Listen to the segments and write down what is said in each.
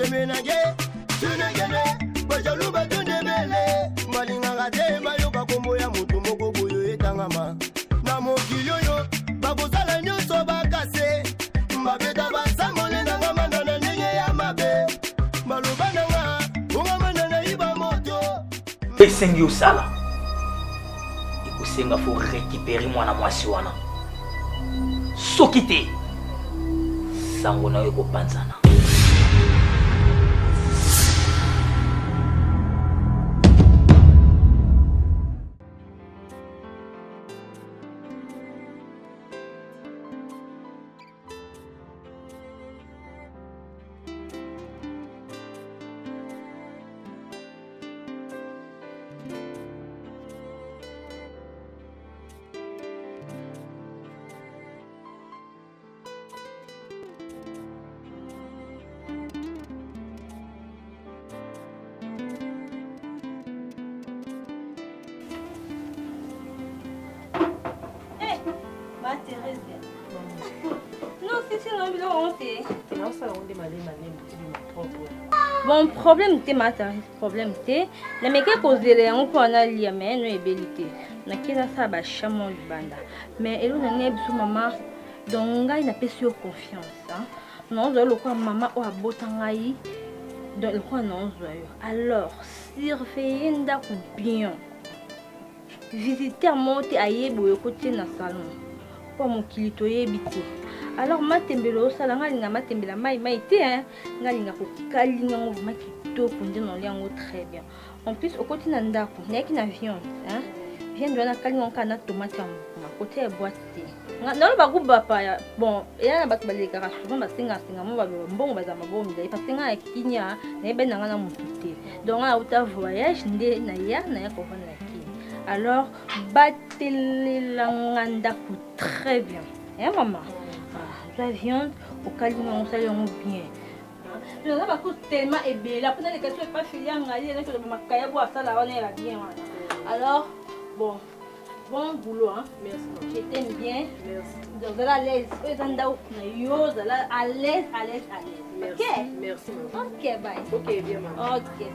temenage tunegene bajaluba tunebele malinga ngate mayoka kombo ya mutu moko boyo etangama na mokili oyo bakozala nyonso bakase mbabeta basamole na ngama na ndenge ya mabe maloba nanga ungama na iba moto esengi osala ekosenga fo récupérer mwana mwasi wana soki te sango na yo ekopanzana. Bon problème te mata problème te na meke kozela yango mpo na lia me no ebelite na kila sa ba chamo libanda mais elo na ne biso mama donc ngai na pesi yo confiance hein non zo lokwa mama o abota ngai donc lokwa non zo yo alors surveiller ndako bien visiteur monte ayebo yo côté na salon pour mon kilito yebiti. Alors matembelo sala ngalinga matembela mai te hein ngalinga ko kalinga ngo makito kunde no liango très bien. En plus au côté na ndako neki na viande hein viande wana kalinga kana tomate ma côté boîte te na ba kuba pa bon ya na ba baleka ka souvent ba singa mo ba mbongo ba za mabomi da parce que nga kinya na be na ngana mutute donc na uta voyage nde na ya ko vana ki. Alors batelela ndako très bien hein maman. La viande au calme on sait bien. Je n'ai pas tellement ébélé. La première question est pas filie en aller donc je m'accueille pour ça là on est bien. Alors bon boulot hein. Merci. Je t'aime bien. Merci. Donc à l'aise. À l'aise. Merci. OK. Merci maman. OK bye. OK bien maman. OK.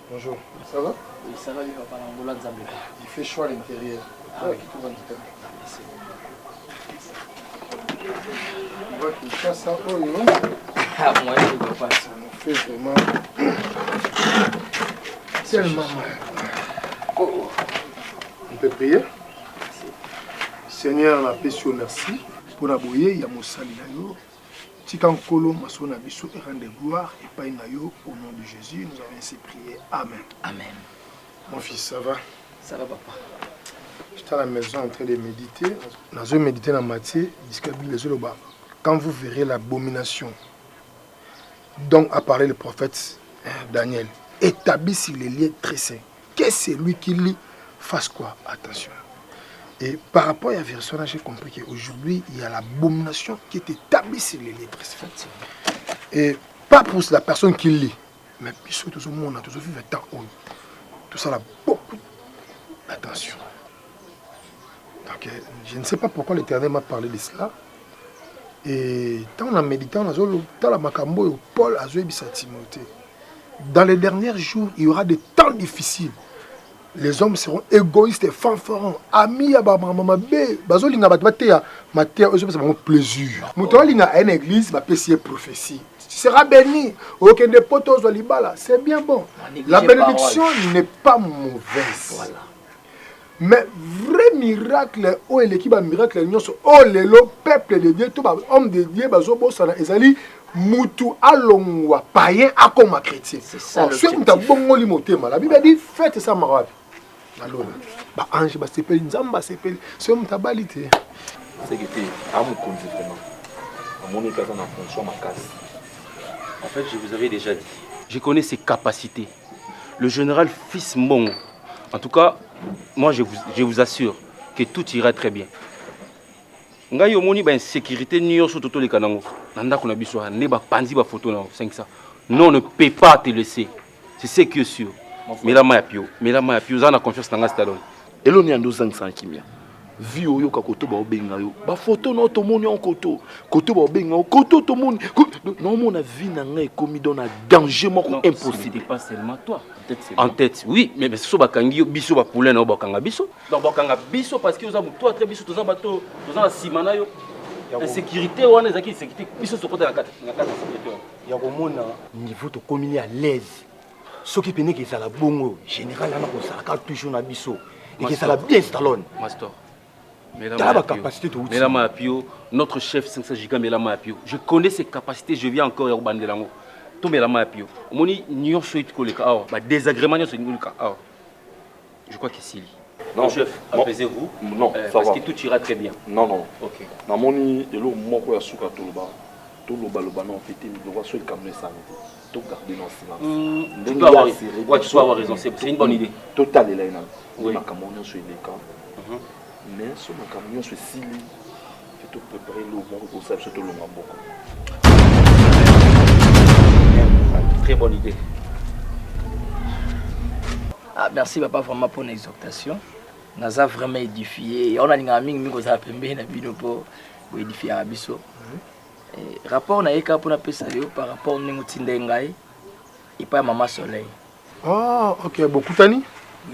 Bonjour, ça va? Oui, ça va, Il fait chaud à l'intérieur. Ah oui. Merci. On voit qu'il chasse un peu, non? Ah, moi, je ne veux pas ça. On fait vraiment... Tellement mal. Oh. On peut prier? Seigneur, on appelle sur merci. Pour la bouillie, il y a mon salut. Tikankolo, Masona Bissou et rende gloire et paye nayo au nom de Jésus. Nous avons ainsi prié. Amen. Amen. Mon fils, ça va? Ça va, papa. J'étais à la maison en train de méditer. Dans une méditer dans Matthieu, quand vous verrez l'abomination dont a parlé le prophète Daniel, établi sur les liens très saints, que celui qui lit fasse quoi? Attention. Et par rapport à la version, j'ai compris qu'aujourd'hui, il y a l'abomination qui est établie sur les livres. Et pas pour la personne qui lit, mais puisque tout ce monde a tout ce fait temps. Tout ça a beaucoup d'attention. Donc, je ne sais pas pourquoi l'Éternel m'a parlé de cela. Et tant en méditant, dans la Macambo, Paul a joué Timothée. Dans les derniers jours, il y aura des temps difficiles. les hommes seront égoïstes et fanfarons. Amis à maman B, bazo linga batmatea, matea eux c'est mon plaisir. Muto linga à une église, ma pessier prophétie. Tu seras béni. Aucun des potos au Libala, c'est bien bon. La bénédiction n'est pas mauvaise. Voilà. Mais vrai miracle, oh l'équipe a miracle, oh le peuple de Dieu, tout homme de Dieu, bazo bosana ezali mutu alongwa païen a comme chrétien. C'est ça. Si on t'a bon limotema, la Bible dit faites ça marabe. Alors, bah ange bah s'appelle nzamba s'appelle, si on t'a balité. C'est que tu as mon compte vraiment. À mon état en fonction ma casse. En fait, je vous avais déjà dit. Je connais ses capacités. Le général Fils Mbongo. En tout cas, moi je vous assure que tout ira très bien. Ngai omoni ba insécurité nyonso toto le kanango. Nanda kuna biso ne ba panzi ba photo na 500. Non, on ne peut pas te laisser. C'est ce qui est sûr. Mais la main à pio, ça na confiance dans Gastalon. Et l'on est en 2 ans sans kimia. Vie oyo ka koto ba obenga yo. Ba photo no to moni en koto. Koto ba obenga o koto to moni. Non mon vie na ngai komi dans un danger moko impossible. Ce n'est pas seulement toi. En tête, oui, mais c'est ça bakangi biso ba poulain na bakanga biso. Donc bakanga biso parce que oza toi très biso toza bato, toza simana yo. La sécurité wana ezaki sécurité biso sokota na kata sécurité. Ya komona niveau to komini à l'aise. Soki pene ke sala bongo général na ko sala ka toujours na biso. Et que ça la bien Stallone. Master. Mais la Mapio, notre chef 500 giga mais la Mapio. Je connais ses capacités, je viens encore au Bandelango. Tout mais la Mapio. Moni nyon choit koleka ah, ba désagrément nyon koleka ah. Je crois que c'est lui. Non, chef, apaisez-vous. Non, ça parce va. que tout ira très bien. Non, non. OK. Na moni elo moko ya suka toloba. Toloba loba non pété mi doit soit comme ça. Tout garder dans silence. Tu peux avoir raison. Ouais, tu peux avoir raison, c'est une bonne idée. Total est là ina. Oui. Ma camion sur les camps. Mais sur ma camion sur Sili. Il faut préparer le moment pour ça surtout le moment beaucoup. Très bonne idée. Ah, merci papa vraiment pour l'exhortation. Nous avons vraiment édifié. On a une amie qui nous a permis de édifier à Abisso. Rapport na eka pour appeler ça par rapport au Ningutindengai et pas Maman Soleil. Ah, ok, beaucoup tani.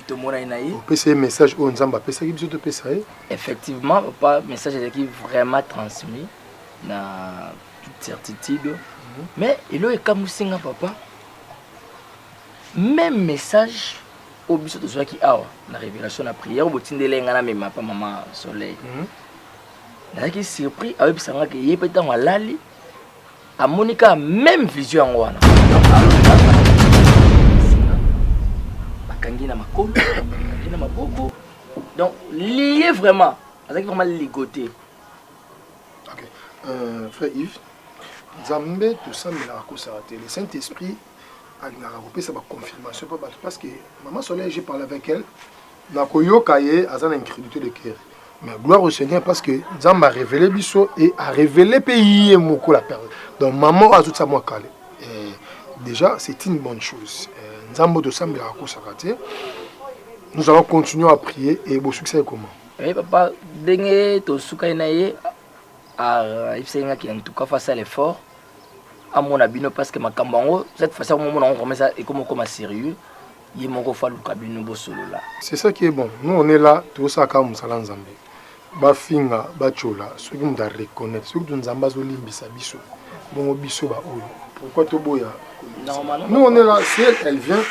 Tout le monde a une un message au Nzamba, effectivement, papa, message qui vraiment transmis na toute certitude. Mais il est comme singa papa. Même message au biso de ceux qui a la révélation la prière au botin de l'engana mais papa Maman Soleil. Là qui surpris avec sanga que yé pétant à lali à Monica même vision en wana. Bakangina makolo, bakangina maboko. Donc lié vraiment, avec vraiment ligoté. OK. Frère Yves, Zambé tout ça mais la cause le Saint-Esprit a sa confirmation parce que Maman Soleil j'ai parlé avec elle. Na koyo kaye azana incrédulité de cœur. Mais gloire au Seigneur parce que Zamba a révélé Bisso et a révélé pays et Moko la période. Donc maman a tout ça moi calé. Déjà c'est une bonne chose. Nzambo de Sambi a raté. Nous allons continuer à prier et bon succès comment? Oui papa, dengue to suka naie a ifsenga qui en tout cas face à l'effort à mon abino parce que ma kambango cette fois-ci au moment on commence et comme sérieux. C'est ça qui est bon. Nous on est là, tout ça comme ça en Zambie. Bafinga, bachola, ceux qui nous reconnaître, ceux qui nous ambazoli bisa biso. Bon biso ba oyo. Pourquoi to boya? Nous on est là, si elle vient,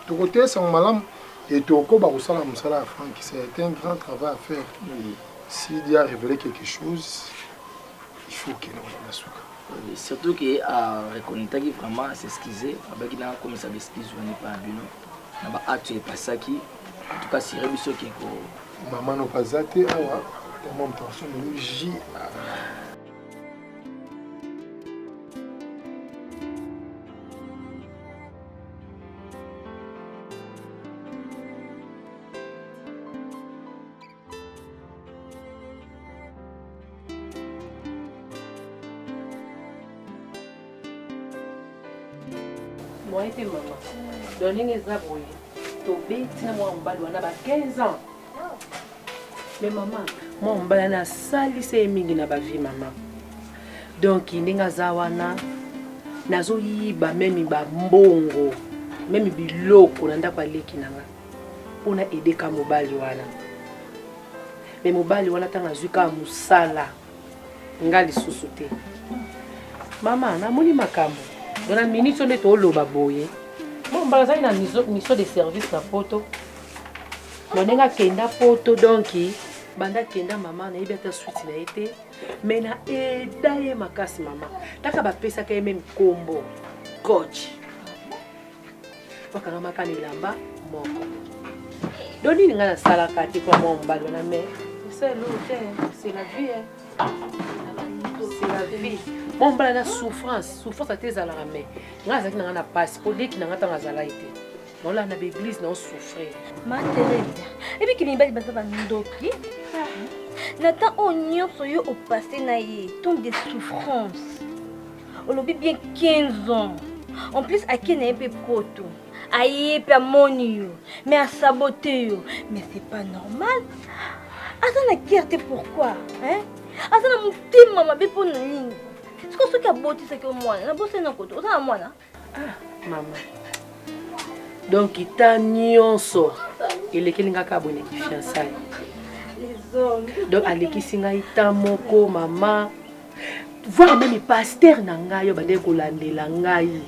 tout côté c'est un malam et tout ko ba usala musala à Franck, c'est un grand travail à faire. S'il y a révélé quelque chose, il faut qu'il nous la souka. Surtout que à reconnaître qui vraiment s'excuser, avec il a comme ça d'excuser on n'est pas bino. Naba acte pasaki en tout cas si rebiso qui ko maman no pazate awa mon tension de J Moi et maman. Donner les abrouilles. Tobé, tina moi on balou on a 15 ans. Mais maman, moi on balou na sali c'est mingi na ba vie maman. Donc ninga zawana nazo yiba même ba mbongo, même biloko na ndako aleki nanga. mpona aide ka mobali wana me mobali wana ntango azwi kaka mosala nga lisusu te mama namoni makambo don na minute oyo nde tooloba boye mbala azali na mission de service na poto ndenge akenda poto donki banda akenda mama nayebi ata suite na ye te me na eda ye makasi mama taka bapesaka ye meme nkombo coach bakangamaka na elamba moko do nini ngai nasalaka te mpo mwa mobali wana me c'est la vie c'est la vie mwa mobali na souffrance ate ezalaka me ngai azalaki na ngai na pasi mpo leki na ngai ntango azala ete naolaa na baeglise na osouffrir ma Thérèse ebiki mibali baza bandoki na temps oyo nyonso yo opase na ye ton de souffrance olobi bien 15 ans en plus ake na ye mpe poto aye mpe amoni yo mais asabote yo mais c'est pas normal aza na kere te pourquoi aza na motema mabe mpo na nini siko soki abotisaki omwana nabosai na koto oza na mwana mama donc ta nyonso elekeli nga kaka boneki fiançaille donc alekisi ngai ta moko mama voir même pasteur na ngai oyo bandeki kolandela ngai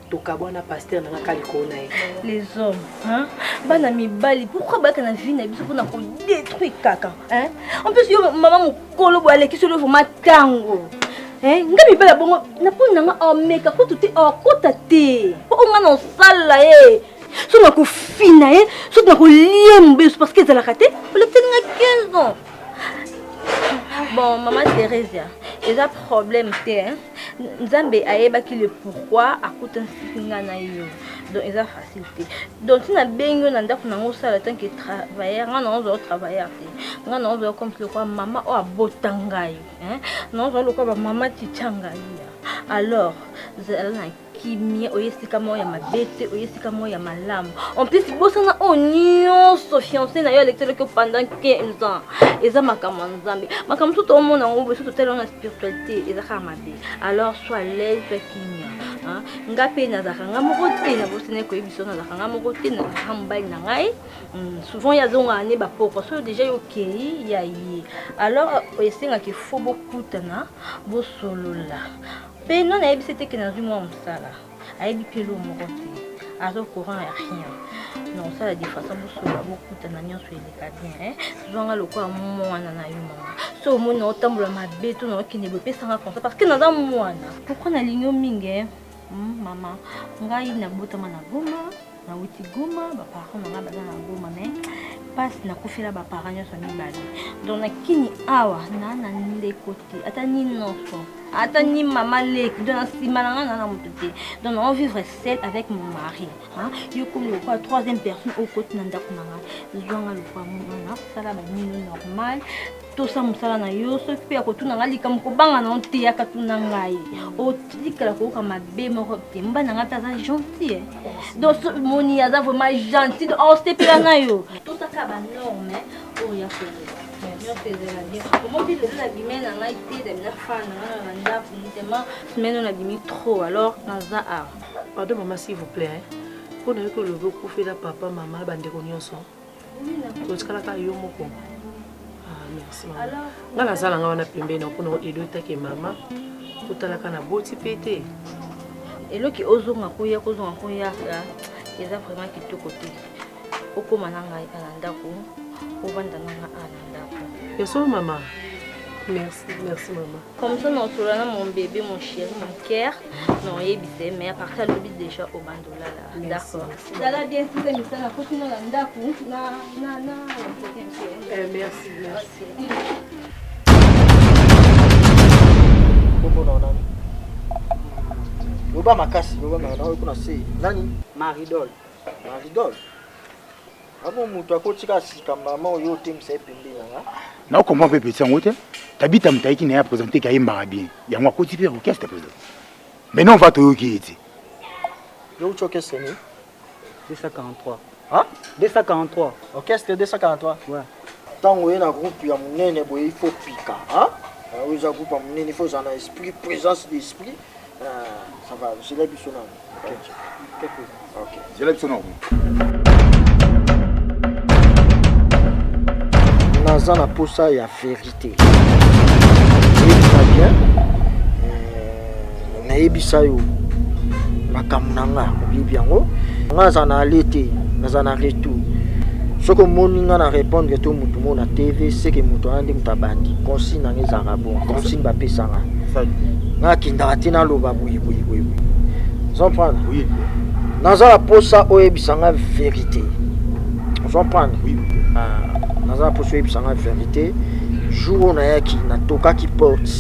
tokabwana pasteur na ngai ka likolo na ye les hommes bana mibali pourquoi bayaka na vie na biso mpona kodétruire kaka en plus yo mama mokolo boye alekisi olo vraimen ntango nga mibali bongo na mponi na nga omeka kutu te okota te mpo onga na osala ye so na kofina ye so na kolie mobeso parce que ezalaka te olekiseli nga 15 ans bon mama Thérèse eza problème te nzambe ayebaki le pourquoi akutanisi nga na yo donc eza facile te donc ntina bengi yo na ndako nango osala tant que travailleur nga na ozwa travailleur te nga na ozwa comme lokwa mama oyo abota ngai na ozwa lokwa bamama titya ngai alors zala na kimia oyesika mo ya mabete oyesika mo ya malamu en plus bosana o nyonso fiancé na yo lecteur que pendant 15 ans eza makambo nzambe makambo tout au monde ngo beso totela na spiritualité eza ka mabe alors soit l'aise soit kimia nga pe na zaka nga moko te na bosene ko yebiso na zaka nga moko te na hambali na ngai souvent ya zonga ne ba poko so déjà yo kei ya yi alors oyesenga ki faut beaucoup tana bo solola pe non ayebisi te ke nazwi mwa mosala ayebi mpe lo moko te aza courant ya rien non osala de façon bosola bokutana nyonso eleka bien zwanga lokola mwana na yo mama so omoni otambola mabe to na okende boye epesanga konsa parce que naza mwana pourkui nalingi yo mingi mama ngai nabotama na Goma nauti Goma baparent nanga baza na Goma mais pasi nakufela baparent nyonso mibale donc nakini awa na ndeko te ata ni nyonso ata ni mama leki donc nsima na nga na moto te donc on vivre seul avec mon mari yo comme le troisième personne au côté na ndako na nga zwanga lokwa mwana sala banino normal tosa mosala na yo soki mpe ya kotuna nga likambo kobanga na te yaka tuna ngai otikala koyoka mabe moko te mba na nga mpe aza gentil donc moni aza vraiment gentil donc osepela na yo tosaka banorme oyo ya kozela nyonso ezela bien omoki lelo nabimi na ngai te damina fana na nga na ndako litema semaine oyo nabimi trop alors naza awa pardon mama s'il vous plaît mpo na yo kolobi okufela papa mama bandeko nyonso totikalaka yo moko merci mama nga nazala nga wana pembeni mpona elotaki mama totalaka na boti mpe te eloki ozonga koyaka eza vraiment kitoko te okóma na ngai na ndako ovanda na nga na ndako yaso mama merci maman comme ça non solana mon bébé mon chéri mon cœur non yebise mais à partir de l'objet déjà au bandola là d'accord dala bien tout ça misala continue na ndako na merci Bobo na nani Loba makasi loba na kuna se nani Maridol Abo mutu akotika sikamba mama oyo te msa epembe nga na comment peut petit en route tabita mtaiki na présenter kayi marabien yango akoti pe orchestre président mais non va to yoki yo choke seni 243 hein 243 orchestre 243 ouais tango na groupe ya munene boye il faut pika hein oui za groupe ya munene il faut en esprit présence d'esprit ça va c'est la bisona ok je l'ai sonné naza na posa ya vérité bien nayebisa yo makambo na nga oyebi yango nga naza na ale te naza na retour soki omoni nga na répondre to motu mo na tv seke moto wana nde moto abandi consigne nanga ezalaka bon consigne bapesanga nga akendaka te naloba boyeboyeboye ozomprendre naza na posa oyebisa nga vérité ozomprendre naza na posa oyebisa nga vérité jour oyo nayaki natokaki porte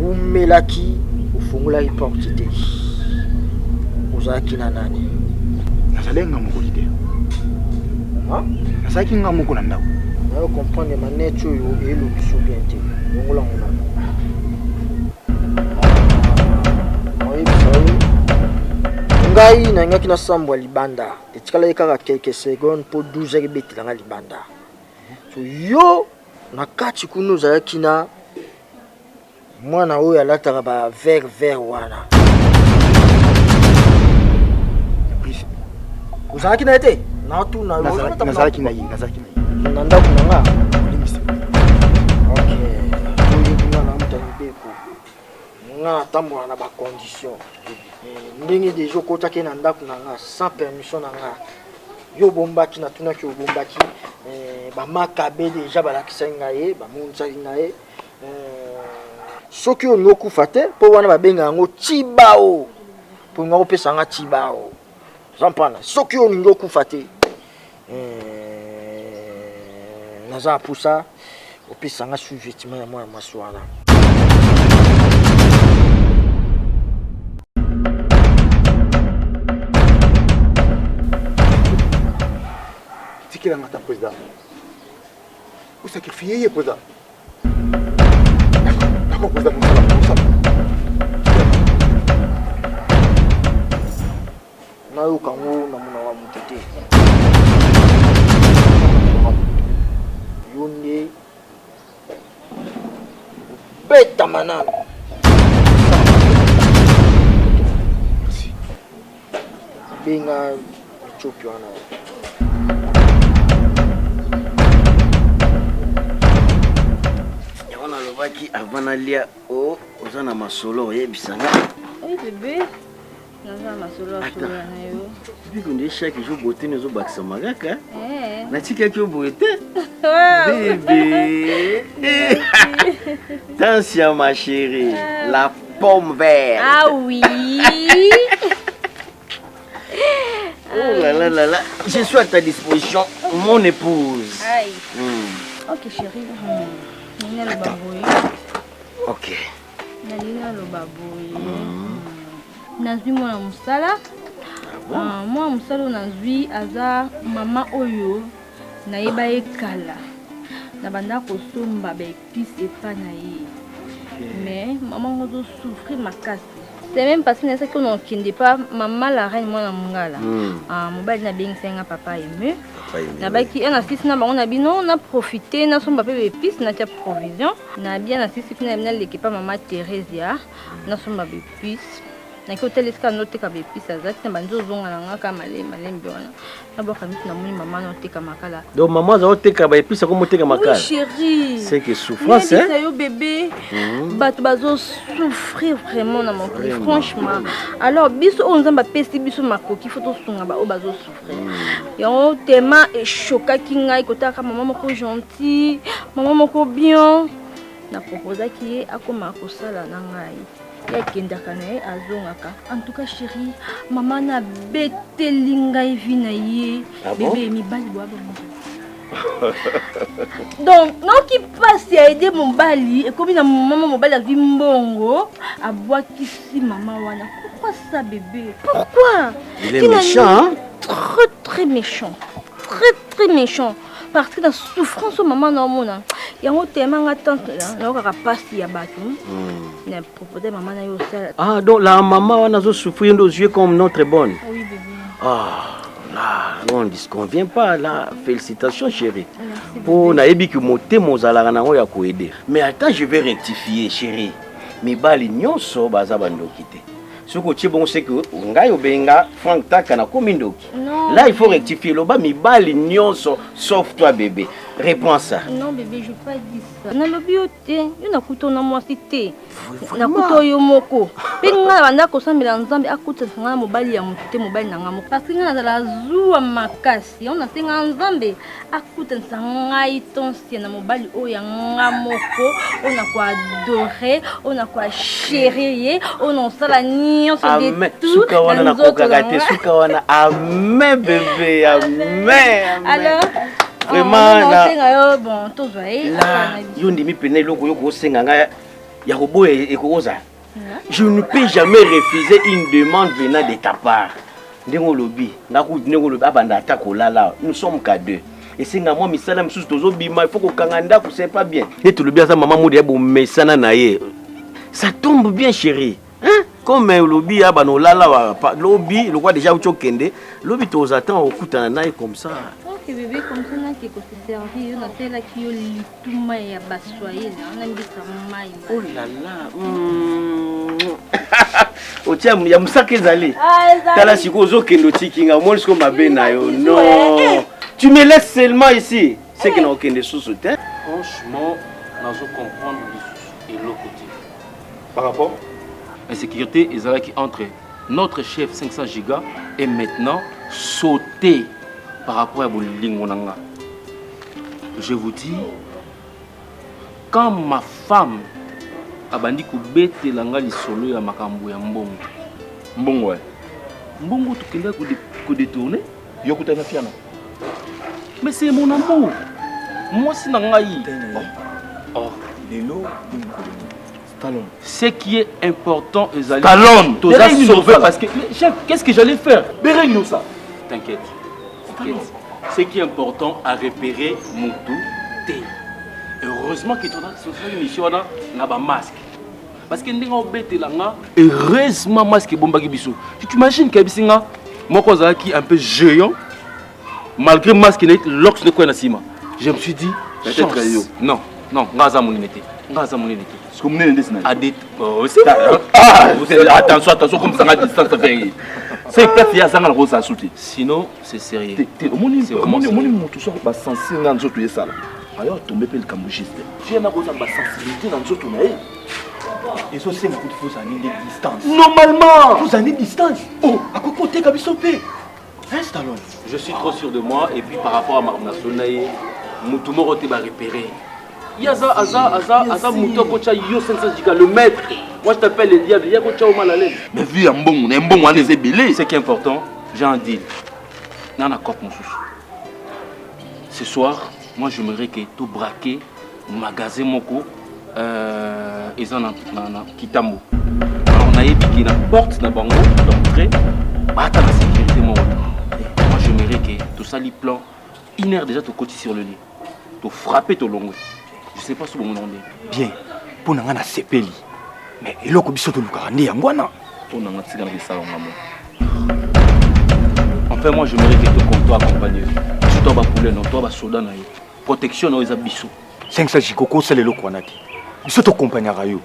oumelaki ofungolaki porte te ozalaki na nani nazali nga mokoli te nazalaki nga moko na ndako nayo comprendre maneti oyo elobiso bien te longolango nano oyebisa oyo ngai nayingaki nasambwa libanda etikalaki kaka quelques secondes mpo 12 heures ebetelanga libanda so yo na kati kuna ozalaki na mwana oyo alataka ba vert wana ozalaki na ye te nazalaki na ye na ndako na nga oyebinga na mutani beko nga natambola na bacondition ndenge deja okotaki na ndako na nga sans permission na nga yo obombaki natunaki obombaki bamakabe deja balakisaki nga ye bamonisaki nga ye soki olingi okufa te mpo wana babenga yango tibao mpo nga kopesa nga tibao zampana soki olingi okufa te naza apusa opesa nga sous-vêtement ya mwana mwasi wana tikelanga ta président osakrifie ye président d'accord président mosala nayoka ngo na mona wa moto te yo nde obetama nano benga etiopi wana yango nalobaki avant nalia oza na masolo oyebisanga bébé naza masolo asolola na yo biko nde chaque jour botene ezobakisa makaka natikaki yo boye te bébé Tansia ma chérie la pomme verte ah oui oh là là là là je suis à ta disposition mon épouse aïe ok chérie nina lo baboye ok nalina lo baboye nazwi mwana mosala mwana mosala oyo nazwi aza mama oyo nayeba ye kala na banda kosomba baépice epa na ye mais mama ngo azosouffrir makasi c'est même parce que nasaki ono okende pa mama la reine mwana mongala mobali nabengisa nga papa aime nabaki na sisi na bango na bino na profiter nasomba mpe baépice natia provision na bien na sisi kuna naleki pa mama Theresia nasomba baépice naki otelesika noteka baépice aza te na bandi ozonga na nga ka malembe wana nabwaka misi namoni mama naoteka makala donc mama aza oteka baépice ako moteka makala chérie c'est que souffrance hein yo bébé bato bazosouffrir vraiment na mokili franchement alors biso oyo nzambe apesi biso makoki fo tosunga baoyo bazosouffrir yango tema eshokaki ngai kotaka mama moko gentil mama moko bien naproposaki ye akoma kosala na ngai yakendaka na ye azongaka en tout cas chérie mama nabeteli ngai vi na ye bebe mibali bwa bango donc noki mpasi aide mobali ekomi na mama mobali azwi mbongo abwakisi mama wana pourquoi ça bébé pourquoi il est méchant très méchant très méchant parce que la souffrance au maman na omona yango tellement nga tante na okaka pasi ya bato na proposer maman na yo sala ah donc la maman wana zo souffrir nos yeux comme notre bonne oui bébé ah là on ne disconvient pas là félicitations chérie pour nayebi que motema ozalaka nango ya koaider mais attends je vais rectifier chérie mibali nyonso baza bandoki te soki otie bongo c'est que ngai obenga Frank Taka na komi ndoki là il faut rectifier loba mibali nyonso sauf toi bébé Réponds à ça. Non, bébé, je ne pas dire ça. Na lobi ote, yo na kuto na mwasi te. Na kuto yo moko. Pe nga banda ko sambela nzambe akuta nga mobali ya mute mobali na nga moko. Parce que nga na zuwa makasi. On a senga nzambe akuta ngai tonsi na mobali o ya nga moko. On a quoi adorer, on a quoi chérir, on en sala nyonso de tout. Suka wana na kokagate, suka wana. Amen bébé, amen. Alors vraiment là bon tout va là yo ndimi pene loko yo ko senga nga ya robo e koza. Je ne peux jamais refuser une demande venant de ta part. Ndengo lobi na ku ndengo lobi abanda atako lala, nous sommes qu'à deux. Et senga moi misala misusu tozo bima, il faut ko kanganda ko c'est pas bien. Et tu lobi asa maman modi ya bo mesana na ye. Ça tombe bien chérie. Hein? Comme lobi abano lala lobi le quoi déjà ucho kende, lobi tozo attend au kutana na comme ça. Bébé comme ça n'a qu'à se servir on a fait la qui lituma ya baswaïla on a mis ça mai oh là là o tia ya musaka ezali tala siko zo kendo tikinga mo lisiko mabe na yo non tu me laisses seulement ici c'est que na okende sous terre franchement nazo comprendre et l'autre côté par rapport à la sécurité ezalaki entre notre chef 500 gigas et maintenant sauter par rapport à Bolingonanga. Je vous dis, quand ma femme a bandi kubete langa li solo ya makambo ya mbongo. Mbongo ouais. Mbongo tu kenda ko détourner. Yokuta na fiana. Mais c'est mon amour. Moi c'est nangai. Oh, Lelo Talon. Ce qui est important est Talon. Tout ça sauver parce que chef, qu'est-ce que j'allais faire? Béréno ça. T'inquiète. Ce qui est important à repérer Moutou T. Heureusement que tu as une mission na ba masque. Parce que ndinga obete langa heureusement masque bomba kibiso. Tu t'imagines que bisinga moko zaki un peu géant malgré masque net lox de quoi na sima. Je me suis dit peut-être yo. Non, ngaza moninete. Ngaza moninete. Ce que vous venez de dire Adit. Oh, c'est attention comme ça à distance faire. C'est que tu as un rose à sauter. Sinon, c'est sérieux. Au monde, tout ça, va sensibiliser dans notre ça. Alors, tomber le cambouchiste. Tu as une sensibilité dans notre nez. Et ça, c'est un coup de faux années de distance. Normalement, vous années de distance. Oh, à quoi côté Kabisopé? Installons. Je suis trop sûr de moi et puis par rapport à ma nationalité, Moutoumoro te va repérer. Yaza, Mouto Kocha Yo 500 gigas, le maître. Moi je t'appelle le diable, il y a Kocha au mal à l'aise. Mais vu un bon, on les ébélés. Ce qui est important, j'ai un deal. Nana Kop mon sous. Ce soir, moi j'aimerais que tu braquer magasin Moko et ça na Kitambo. Alors on a épiqué la porte na bango d'entrée. Bata la sécurité moi. Moi j'aimerais que tout ça les plans 1 heure déjà tu côté sur le lit. Tu frapper ton longue. Je sais pas si mon nom est bien. Pour nous na sepeli. Mais il a combien de lucas ni angwana. Pour nous na tigana de salon enfin moi j'aimerais que tu comptes accompagner. Si toi ba poulet non toi ba soda na protection na biso. 500 jikoko c'est le lokwanaki. Biso to accompagnera yo.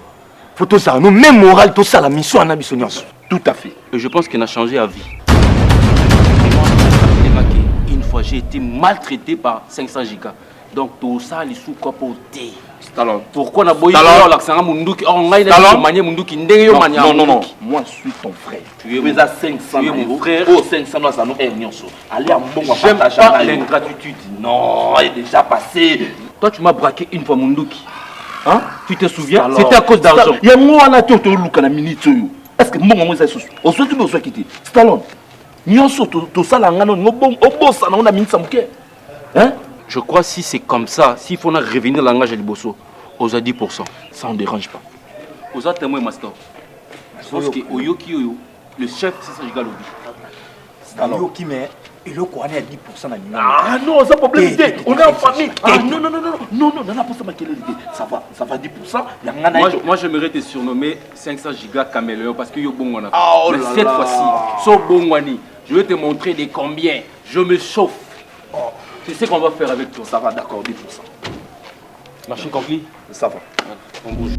Faut tout ça nous même moral tout ça la mission na biso nyonso. Tout à fait. Et je pense qu'il a changé à vie. Une fois j'ai été maltraité par 500 gigas. Donc tout ça les sous copoté. Talon. Pourquoi on a boyé l'accent Munduki? On a manié Munduki. Non. Moi je suis ton frère. Tu es à 500 mon frère. Oh 500 là ça nous est nyonso. Allez à bon j'aime pas l'ingratitude. Non, il est déjà passé. Toi tu m'as braqué une fois Munduki. Hein? Tu te souviens? C'était à cause d'argent. Il y a moi na to luka na minute yo. Est-ce que mon moi ça sous? On souhaite tu me souhaite quitter. Talon. Nyonso to sala ngano ngobom obosa na on a minute muke. Hein? Je crois que si c'est comme ça, s'il faut revenir au langage de Bosso, aux 10%, ça ne dérange pas. Aux témoins master. Parce que le chef, c'est ça que je gagne. Yoki, mais il a quoi à 10% à ah non, ça problème. On est en famille. Non, ça va 10%. Moi, j'aimerais te surnommer 500 gigas caméléon parce que yo bon on a. Mais cette fois-ci, so bon je vais te montrer des combien. Je me chauffe. Tu sais qu'on va faire avec toi. Ça va, d'accord, 10%. Machine compris? Ça va. On bouge.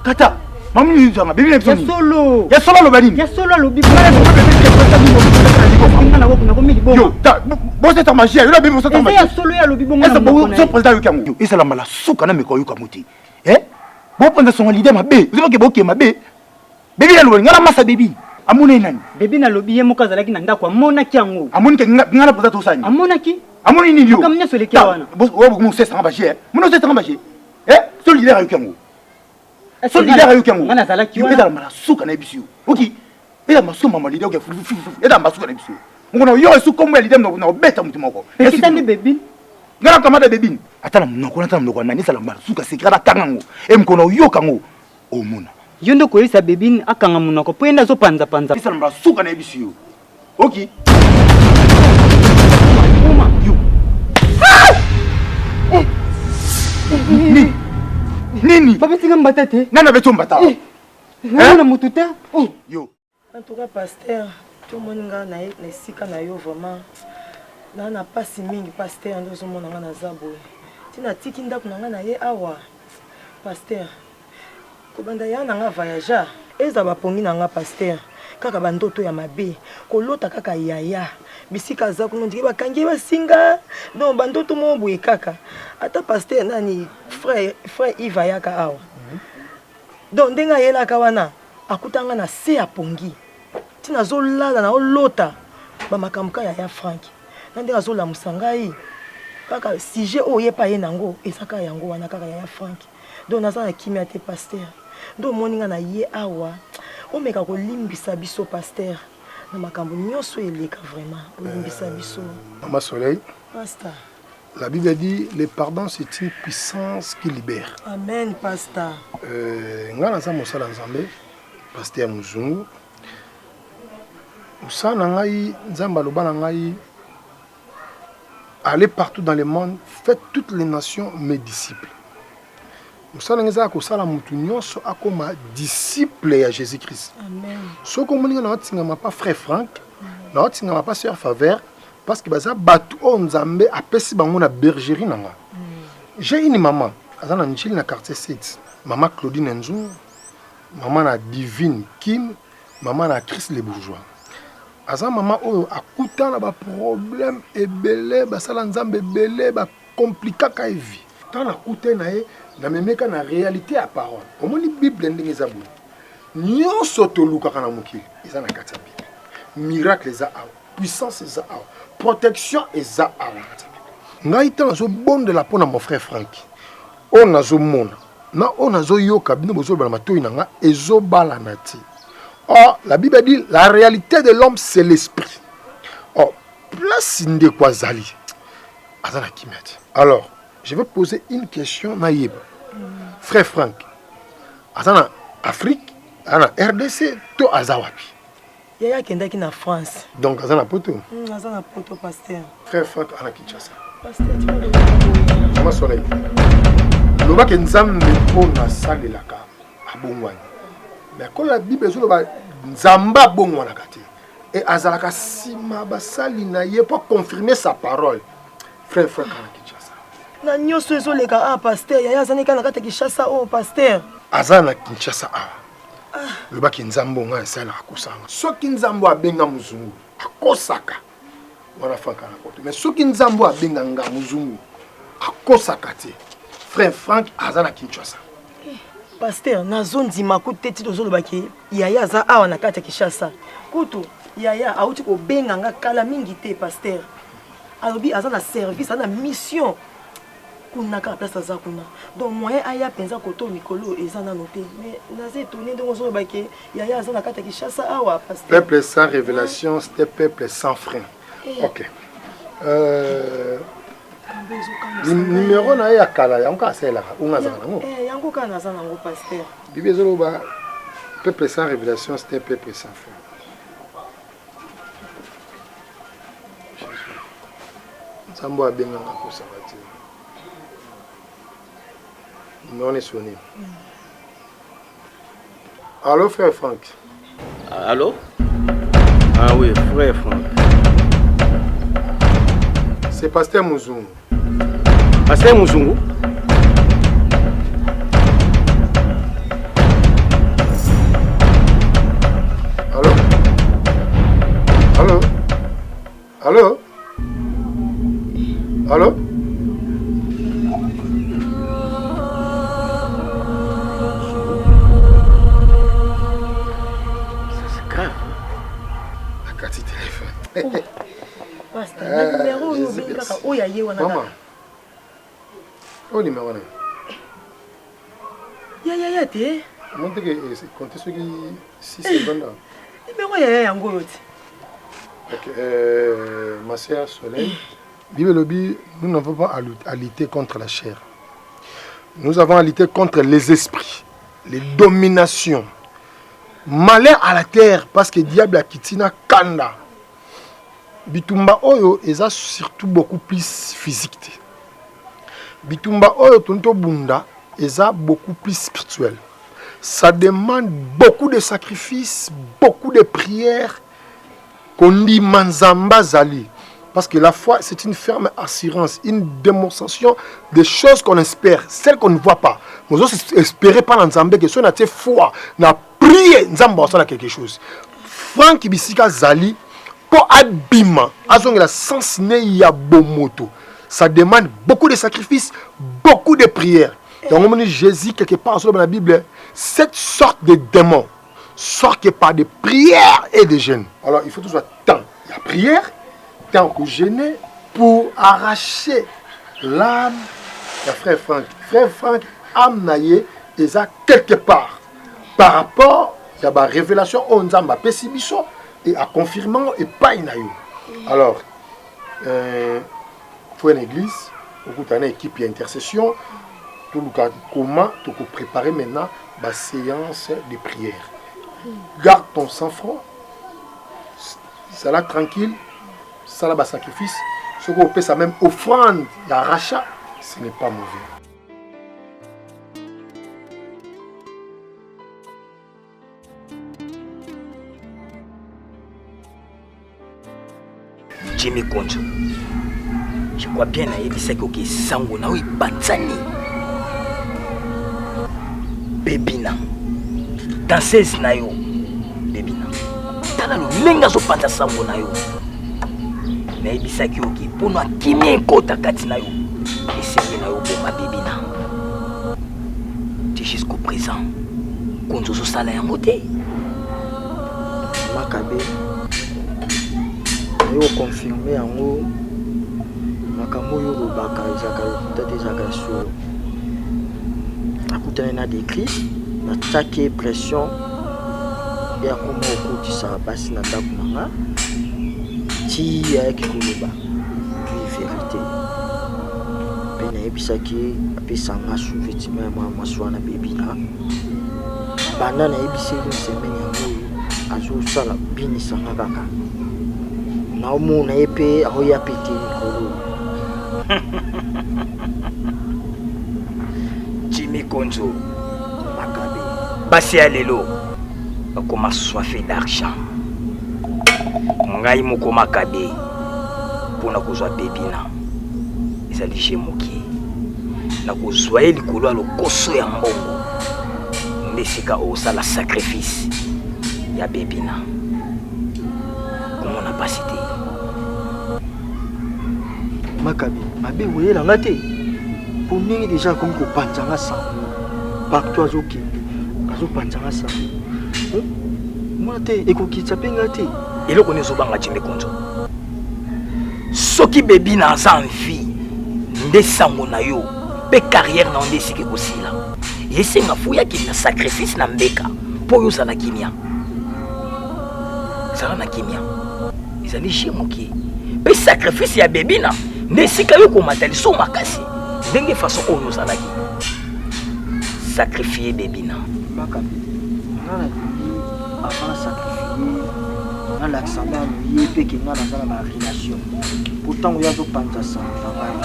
Kata. Maman ni nzanga bébé na Ya solo. Ya solo lo banini. Ya solo lo bibo. Yo, bosse ta magie, yo la bébé bosse ta magie. Ya solo ya lo bibo ngana. Est-ce que so président yo kango? Et ça la mala souka na meko yo kamuti. Bo prendre son leader mabe. Vous savez que boké mabe. Bébé na lo ngala masa bébé. Amuna nani? Bébé na lobi ye moka zalaki na ndako amona ki yango. Amoni ke ngala poza to sani. Amona ki? Amoni ni yo. Kamnya so leki wana. Bo mo se sanga bagie. Mo se sanga bagie. So leader yo kango. So leader yo kango. Ngana zalaki wana. Yo mala souka na bisu. OK. Et la maso mama leader yo fu. Et la maso na bisu. Ngona yo su comme leader no beta mutu moko. Et qui tande bébé? Ngana kamada bébé. Atala mnoko na tala mnoko na nisa la mala souka sekara kango. E mkono yo kango. Omona. Yondo ko isa bébé akanga munoko po enda zo panza. Nisa la mala souka na bisu yo. OK. Uma yo. Nini? Papa tinga mbatate. Nana beto mbata. Nana mututa. Oh, yo. En tout cas pasteur, tout le monde nga na sika na yo vraiment. Na pasi mingi pasteur ndozo mona nga na zabo. Tina tiki ndako na nga na ye awa. Pasteur. Ko banda ya na nga voyager. Eza bapongi na nga pasteur. Kaka bandoto ya mabe. Ko lota kaka yaya. Bisika za kuno ndike bakangi basinga. Donc bandoto mo boye kaka. Ata pasteur nani frère Iva yaka awa. Donc ndenga yela kawana. Akutanga na se apongi. Tina zolala na olota. Ba makamka ya Frank. Ndenga zola musangai. Kaka sujet oye pa ye nango esaka yango wana kaka ya Frank. Donc naza na kimia te pasteur. Donc moninga na ye awa. O meka ko limbisa biso pasteur. Na makambo nyonso eleka vraiment. O limbisa biso. Maman Soleil. Pasteur. La Bible dit le pardon c'est une puissance qui libère. Amen pasteur. Ngana za mosala nzambe pasteur Muzungu. Usana ngai nzamba loba na ngai. Allez partout dans le monde, faites toutes les nations mes disciples. Nous savons que akoma disciple à Jésus-Christ. Amen. Ce que nous avons pas frère Franck, nous avons pas sœur Faveur, parce que baza batu onzambe apesi bango na bergerie nanga. J'ai une maman, azana nchili na quartier 7. Maman Claudine Nzou, maman na Divine Kim, maman na Chris les bourgeois. Aza maman oyo akuta na ba problème ebele basala nzambe ebele ba compliqué ka vie. Tant akuta na ye na memeka na réalité à parole. Omoni Bible ndenge zabu. Nyonso toluka kana mokili eza na kati ya Bible. Miracle eza awa, puissance eza awa, protection eza awa. Ngai ta nazo bonde la pona mon frère Frank. On nazo mona. Na on nazo yoka bino bozo bala matoyi nanga ezo bala nati. Or, la Bible dit, la réalité de l'homme, c'est l'esprit. Or, place de quoi zali. Alors, je vais poser une question naïve. Frère Franck, Azana Afrique, Azana RDC, to Azawapi. Yaya kendaki na France. Donc, Azana Poto. Azana Poto, pasteur. Frère Franck, Ana Kinshasa. Pasteur, tu vas le Maman Soleil. Loba Kenzam Mepo na salle la ka. Abongwani. Mais quand la Bible est là, Nzamba bon wana kati. Et azalaka sima basali na ye pour confirmer sa parole. Frère kana Kinshasa. Na nyoso ezoleka a pasteur ya zanika na kati Kinshasa o pasteur. Azana Kinshasa a. Le baki Nzambo nga esala akusanga. Soki Nzambo abenga muzungu akosaka. Wana Franck na kote. Mais soki Nzambo abenga nga muzungu akosaka te. Frère Franck azana Kinshasa. Pasteur, na zone dimakute tito zolobaki yaya za awa na kati ya Kinshasa. Kutu yaya auti ko benga nga kala mingi te pasteur. Alobi azana service, azana mission. Kuna ka place za kuna. Donc moyen aya penza koto mikolo ezana noté. Mais naze tourner donc zolobaki yaya azana kati ya Kinshasa awa pasteur. Peuple sans révélation, c'était peuple sans frein. OK. Numéro na ya kala ya onka sela unga za nango. Yango kana za nango pasteur. Bibi zoloba peuple sans révélation c'était peuple sans fin. Sambo abenga ko sabati. Non est sonné. Allô frère Franck. Allô? Ah oui, frère Franck. C'est pasteur Muzungu. Pasteur Muzungu? numéro ya ye wana Maman. Oh numéro wana. Ya te. Monte que compter ce qui 6 secondes. Numéro ya yango yote. Ma sœur Soleil, Bible Lobby, nous n'avons pas à lutter contre la chair. Nous avons à lutter contre les esprits, les dominations. Malheur à la terre parce que diable a kitina kanda. Bitumba oyo eza surtout beaucoup plus physique. Bitumba oyo tonto bunda eza beaucoup plus spirituel. Ça demande beaucoup de sacrifices, beaucoup de prières. Qu'on dit Manzamba Zali. Parce que la foi, c'est une ferme assurance, une démonstration des choses qu'on espère, celles qu'on ne voit pas. Nous espérons pas dans Nzambé que si on a été foi, on a prié, Nzamba a quelque chose. Franck Bisika Zali, pour abîmer, la sens ya bomoto. Ça demande beaucoup de sacrifices, beaucoup de prières. Donc on dit Jésus quelque part dans la Bible, cette sorte de démons sortent par des prières et des jeûnes. Alors il faut toujours temps. Il y a prière, temps que jeûner pour arracher l'âme de frère Franck. Frère Franck, âme naïe, et ça quelque part. Par rapport à la révélation, on a pessimisme et à confirmant et pas inaïe. Alors, il faut une église, une équipe d'intercession. Tout le cas, comment tu peux préparer maintenant la séance de prière. Garde ton sang-froid, ça là tranquille, ça là bas sacrifice, ce qu'on peut ça même offrande, il y a rachat, ce n'est pas mauvais. Jimmy Konjo, je crois bien à Ebisa que sango na banzani. Bébina. Danseuse na yo Bébina. Tala lo menga zo pata sango na yo. Na ebisaki oki pono akimi kota kati na yo. Esenge na yo boma Bébina. Tu jusqu'au présent. Konzo so sala yango te. Makabe. Yo confirmer yango. Makambo yo lobaka ezaka tata ezaka so. Akutana na décrit. Na tchaki pression ya komo okutisa basi na ndako nanga ti ayaki koloba puis vérité mpe nayebisaki apesanga sous-vêtiment ya mwa mwasi wana Bébina banda nayebiseli semaine yango azosala binisanga kaka naomona ye mpe aoya pete likolo. Jimmy Konzo Basi à l'élo, comme soifé d'argent. Ngai moko makabe pour na kozwa Bébina. Ezali chez moki. Na kozwa likolo ya lokoso ya mbongo. Ndesika osala sacrifice ya Bébina. Comment on a pas cité? Makabe, mabe oyela ngate. Pour ndenge déjà comme ko panzanga sango. Partout azoki. Azo panzanga sango. Moi te ekokitsa penga te. Eloko nezo banga Jimmy Konzo. Soki Bébina aza en vie. Nde sango na yo. Pe carrière na onde sike kosila. Yesenga fuya ki na sacrifice na mbeka. Po yo sala kimia. Sala na kimia. Ezali jemoki. Pe sacrifice ya Bébina. Nde sika yo komatali so makasi. Ndenge façon oyo sala ki. Sacrifier Bébina. Makabe. Ngana avant sacrifier. Ngana l'accent lui pe ki ngana sala ma relation. Pourtant oya zo panza sa travail.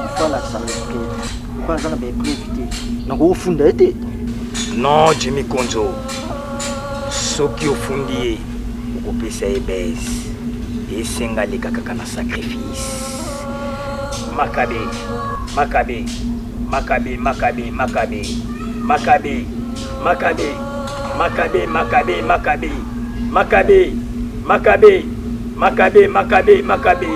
Il faut l'accent que pas ngana be préviter. Nako funda ete. Non, Jimmy Konzo. Soki ofundi okopesa ebes. Esenga leka kaka na sacrifice. Makabe, Makabe, Makabe, Makabe, Makabe, Makabe, Makabe, Makabe, Makabe, Makabe, Makabe, Makabe, Makabe, Makabe, Makabe.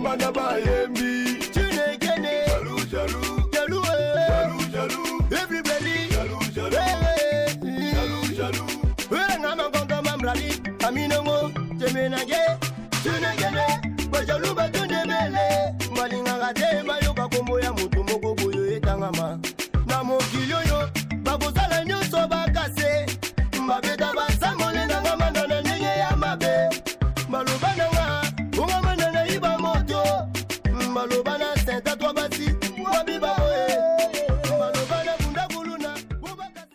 bana bayembi Chinegene Jaloux, jaloux Jaloux, jaloux, jaloux Everybody Jaloux, jaloux Jaloux, jaloux Ngama konto mamrali Aminongo Temenage